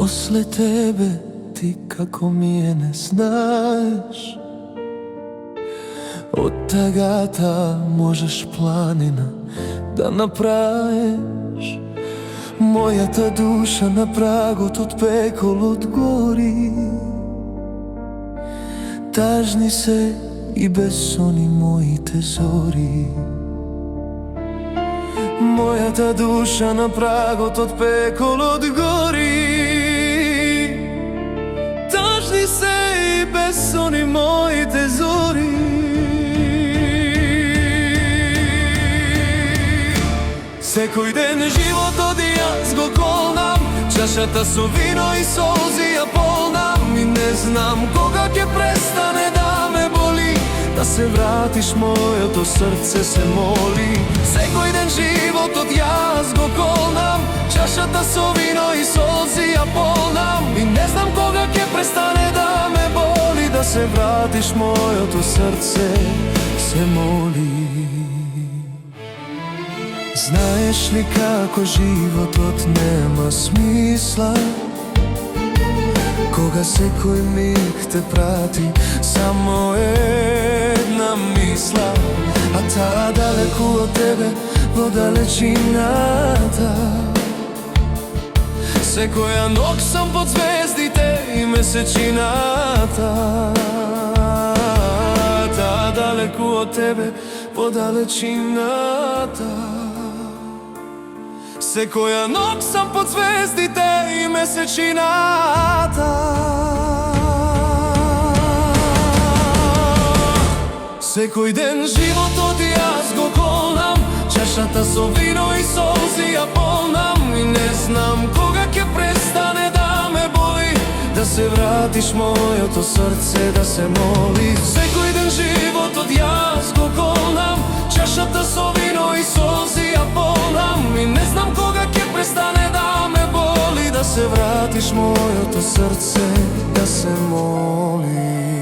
После тебе ти како ми е не знаеш. Од тагата можеш планина да направиш. Мојата душа на прагот од пеколот гори. Тажни се и бесони моите зори. Мојата душа на прагот од пеколот гори. Тажни се и бесони моите зори. Секој ден животот јас го колнам, чашата со вино и солзи ја полнам. И не знам кога ќе престане да ме боли, да се вратиш мојото срце се моли. Секој ден животот јас го колнам, чашата со вино и солзи ја полнам. И не знам кога ќе престане да ме боли, да се вратиш мојото срце се моли. Знаеш ли како животот нема смисла, кога секој миг те прати само една мисла, а таа далеку од тебе во далечината. Секоја ног сам под звездите и месечината. Таа далеку од тебе во далечината. Секоја ног сам под звездите и месечината. Секој ден животот јас го колнам, чашата со вино и солзи ја полнам. И не знам кога ќе престане да ме боли, да се вратиш мојото срце да се моли. Секој ден животот јас го колнам, чашата со вино и солзи ја полнам. И не знам кога ќе престане да ме боли, да се вратиш мојото срце да се моли.